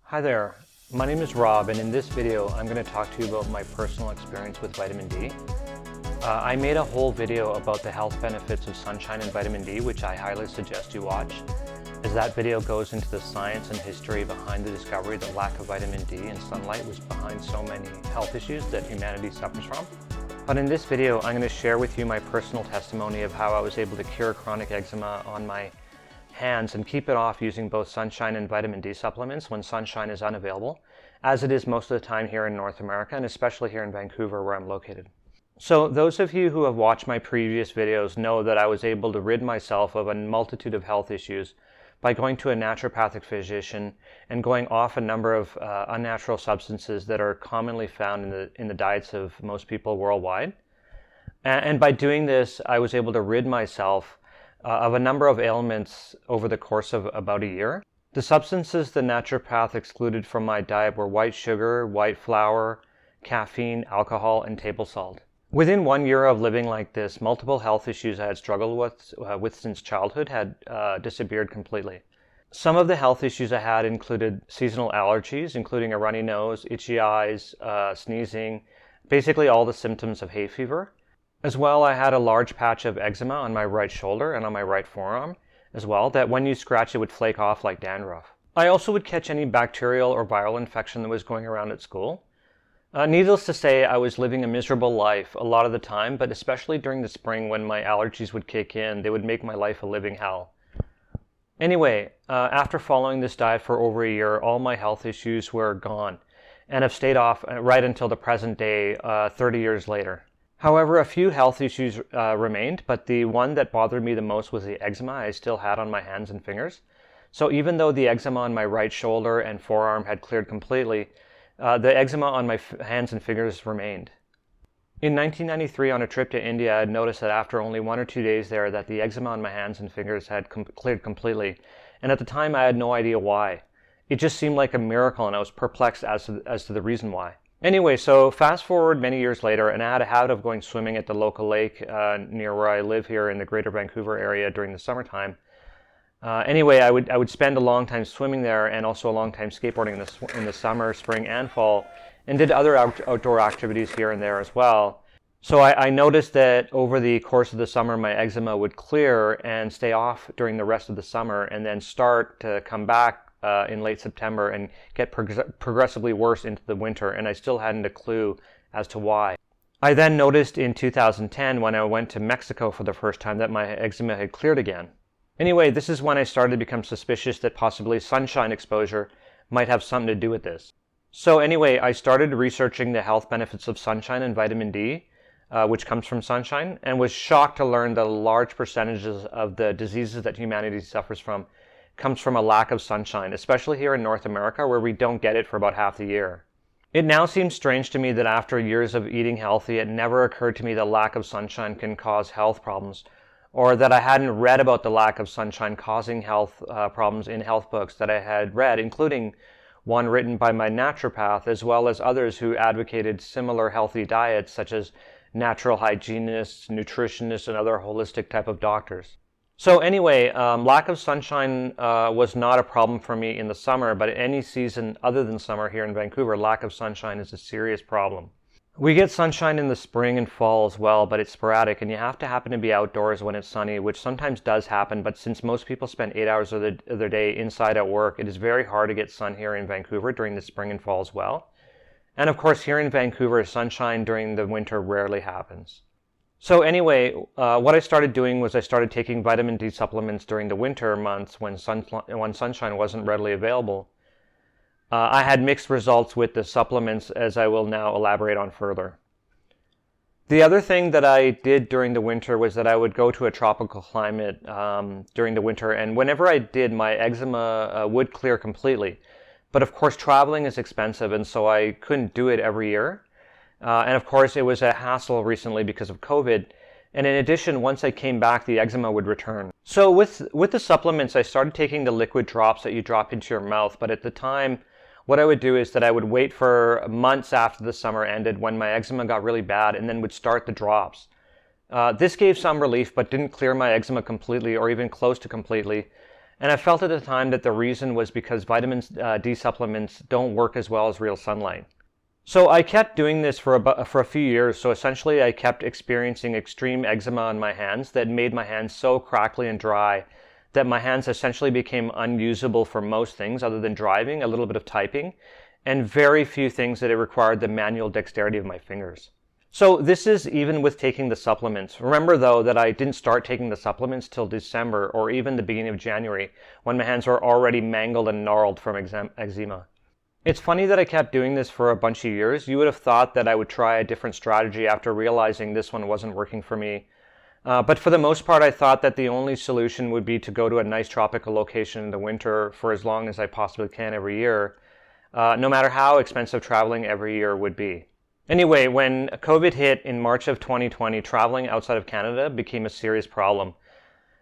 Hi there, my name is Rob, and in this video I'm going to talk to you about my personal experience with vitamin D. I made a whole video about the health benefits of sunshine and vitamin D, which I highly suggest you watch, as that video goes into the science and history behind the discovery that lack of vitamin D and sunlight was behind so many health issues that humanity suffers from. But in this video I'm going to share with you my personal testimony of how I was able to cure chronic eczema on my hands and keep it off using both sunshine and vitamin D supplements when sunshine is unavailable, as it is most of the time here in North America, and especially here in Vancouver where I'm located. So those of you who have watched my previous videos know that I was able to rid myself of a multitude of health issues by going to a naturopathic physician and going off a number of unnatural substances that are commonly found in the diets of most people worldwide. And by doing this, I was able to rid myself of a number of ailments over the course of about a year. The substances the naturopath excluded from my diet were white sugar, white flour, caffeine, alcohol, and table salt. Within 1 year of living like this, multiple health issues I had struggled with since childhood had disappeared completely. Some of the health issues I had included seasonal allergies, including a runny nose, itchy eyes, sneezing, basically all the symptoms of hay fever. As well, I had a large patch of eczema on my right shoulder and on my right forearm as well, that when you scratch it would flake off like dandruff. I also would catch any bacterial or viral infection that was going around at school. Needless to say, I was living a miserable life a lot of the time, but especially during the spring when my allergies would kick in, they would make my life a living hell. Anyway, after following this diet for over a year, all my health issues were gone and have stayed off right until the present day, 30 years later. However, a few health issues remained, but the one that bothered me the most was the eczema I still had on my hands and fingers. So even though the eczema on my right shoulder and forearm had cleared completely, the eczema on my hands and fingers remained. In 1993, on a trip to India, I had noticed that after only 1 or 2 days there that the eczema on my hands and fingers had cleared completely, and at the time I had no idea why. It just seemed like a miracle, and I was perplexed as to the reason why. Anyway, so fast forward many years later, and I had a habit of going swimming at the local lake near where I live here in the greater Vancouver area during the summertime. Anyway, I would spend a long time swimming there and also a long time skateboarding in the summer, spring, and fall, and did other outdoor activities here and there as well. So I noticed that over the course of the summer, my eczema would clear and stay off during the rest of the summer, and then start to come back in late September and get progressively worse into the winter, and I still hadn't a clue as to why. I then noticed in 2010 when I went to Mexico for the first time that my eczema had cleared again. Anyway, this is when I started to become suspicious that possibly sunshine exposure might have something to do with this. So anyway, I started researching the health benefits of sunshine and vitamin D, which comes from sunshine, and was shocked to learn that large percentages of the diseases that humanity suffers from comes from a lack of sunshine, especially here in North America where we don't get it for about half the year. It now seems strange to me that after years of eating healthy, it never occurred to me that lack of sunshine can cause health problems, or that I hadn't read about the lack of sunshine causing health problems in health books that I had read, including one written by my naturopath, as well as others who advocated similar healthy diets, such as natural hygienists, nutritionists, and other holistic type of doctors. So anyway, lack of sunshine was not a problem for me in the summer, but any season other than summer here in Vancouver, lack of sunshine is a serious problem. We get sunshine in the spring and fall as well, but it's sporadic, and you have to happen to be outdoors when it's sunny, which sometimes does happen, but since most people spend 8 hours of their day inside at work, it is very hard to get sun here in Vancouver during the spring and fall as well. And of course, here in Vancouver, sunshine during the winter rarely happens. So anyway, what I started doing was I started taking vitamin D supplements during the winter months when sunshine wasn't readily available. I had mixed results with the supplements, as I will now elaborate on further. The other thing that I did during the winter was that I would go to a tropical climate during the winter, and whenever I did, my eczema would clear completely. But of course, traveling is expensive, and so I couldn't do it every year. And of course, it was a hassle recently because of COVID. And in addition, once I came back, the eczema would return. So with the supplements, I started taking the liquid drops that you drop into your mouth. But at the time, what I would do is that I would wait for months after the summer ended when my eczema got really bad, and then would start the drops. This gave some relief, but didn't clear my eczema completely or even close to completely. And I felt at the time that the reason was because vitamin D supplements don't work as well as real sunlight. So I kept doing this for a few years. So essentially I kept experiencing extreme eczema on my hands that made my hands so crackly and dry that my hands essentially became unusable for most things other than driving, a little bit of typing, and very few things that it required the manual dexterity of my fingers. So this is even with taking the supplements. Remember though that I didn't start taking the supplements till December or even the beginning of January when my hands were already mangled and gnarled from eczema. It's funny that I kept doing this for a bunch of years. You would have thought that I would try a different strategy after realizing this one wasn't working for me. But for the most part, I thought that the only solution would be to go to a nice tropical location in the winter for as long as I possibly can every year, no matter how expensive traveling every year would be. Anyway, when COVID hit in March of 2020, traveling outside of Canada became a serious problem.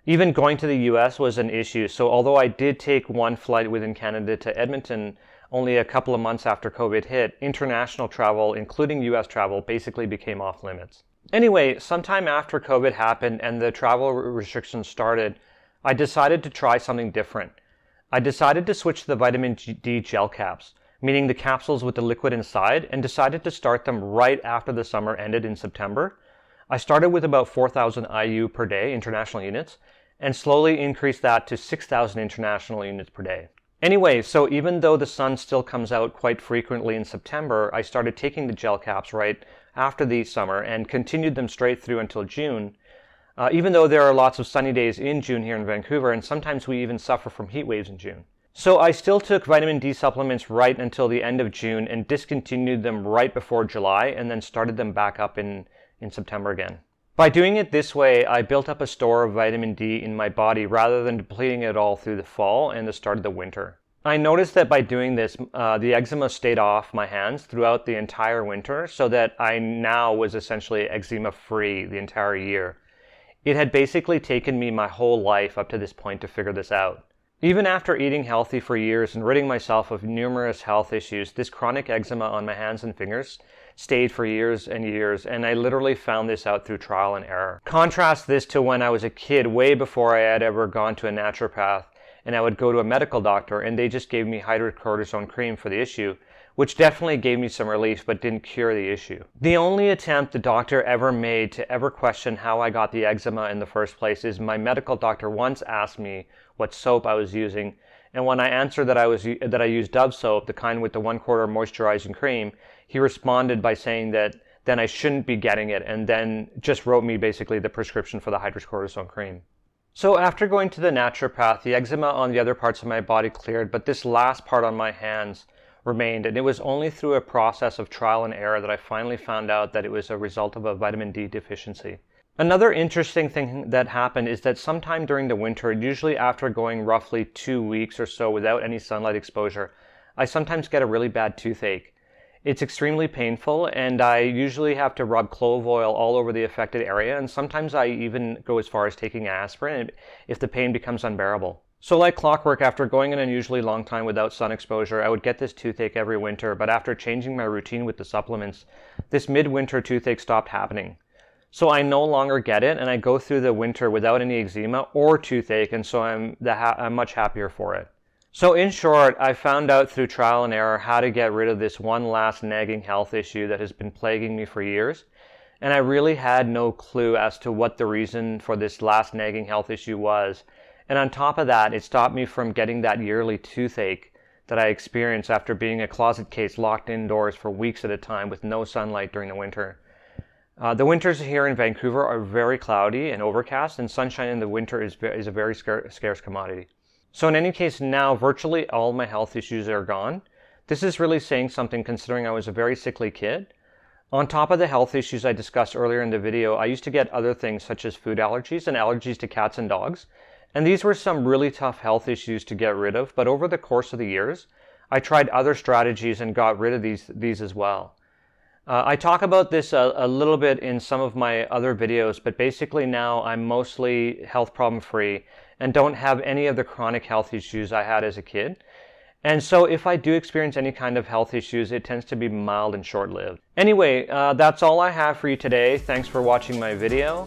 Even going to the US was an issue, so although I did take one flight within Canada to Edmonton only a couple of months after COVID hit, international travel, including US travel, basically became off limits. Anyway, sometime after COVID happened and the travel restrictions started, I decided to try something different. I decided to switch to the vitamin D gel caps, meaning the capsules with the liquid inside, and decided to start them right after the summer ended in September. I started with about 4,000 IU per day, international units, and slowly increased that to 6,000 international units per day. Anyway, so even though the sun still comes out quite frequently in September, I started taking the gel caps right after the summer and continued them straight through until June, even though there are lots of sunny days in June here in Vancouver, and sometimes we even suffer from heat waves in June. So I still took vitamin D supplements right until the end of June and discontinued them right before July and then started them back up in September again. By doing it this way, I built up a store of vitamin D in my body rather than depleting it all through the fall and the start of the winter. I noticed that by doing this, the eczema stayed off my hands throughout the entire winter, so that I now was essentially eczema-free the entire year. It had basically taken me my whole life up to this point to figure this out. Even after eating healthy for years and ridding myself of numerous health issues, this chronic eczema on my hands and fingers stayed for years and years, and I literally found this out through trial and error. Contrast this to when I was a kid, way before I had ever gone to a naturopath, and I would go to a medical doctor and they just gave me hydrocortisone cream for the issue, which definitely gave me some relief but didn't cure the issue. The only attempt the doctor ever made to ever question how I got the eczema in the first place is my medical doctor once asked me what soap I was using, and when I answered that I used Dove soap, the kind with the 1/4 moisturizing cream, he responded by saying that then I shouldn't be getting it, and then just wrote me basically the prescription for the hydrocortisone cream. So after going to the naturopath, the eczema on the other parts of my body cleared, but this last part on my hands remained, and it was only through a process of trial and error that I finally found out that it was a result of a vitamin D deficiency. Another interesting thing that happened is that sometime during the winter, usually after going roughly 2 weeks or so without any sunlight exposure, I sometimes get a really bad toothache. It's extremely painful, and I usually have to rub clove oil all over the affected area, and sometimes I even go as far as taking aspirin if the pain becomes unbearable. So like clockwork, after going an unusually long time without sun exposure, I would get this toothache every winter, but after changing my routine with the supplements, this midwinter toothache stopped happening. So I no longer get it, and I go through the winter without any eczema or toothache, and so I'm much happier for it. So in short, I found out through trial and error how to get rid of this one last nagging health issue that has been plaguing me for years, and I really had no clue as to what the reason for this last nagging health issue was. And on top of that, it stopped me from getting that yearly toothache that I experienced after being a closet case locked indoors for weeks at a time with no sunlight during the winter. The winters here in Vancouver are very cloudy and overcast, and sunshine in the winter is a very scarce commodity. So in any case, now virtually all my health issues are gone. This is really saying something considering I was a very sickly kid. On top of the health issues I discussed earlier in the video, I used to get other things such as food allergies and allergies to cats and dogs. And these were some really tough health issues to get rid of, but over the course of the years, I tried other strategies and got rid of these as well. I talk about this a little bit in some of my other videos, but basically now I'm mostly health problem free and don't have any of the chronic health issues I had as a kid. And so if I do experience any kind of health issues, it tends to be mild and short-lived. Anyway, that's all I have for you today. Thanks for watching my video.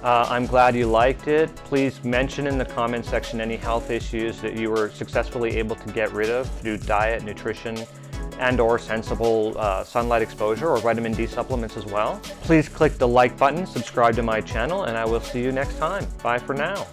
I'm glad you liked it. Please mention in the comment section any health issues that you were successfully able to get rid of through diet, nutrition, and/or sensible sunlight exposure or vitamin D supplements as well. Please click the like button, subscribe to my channel, and I will see you next time. Bye for now.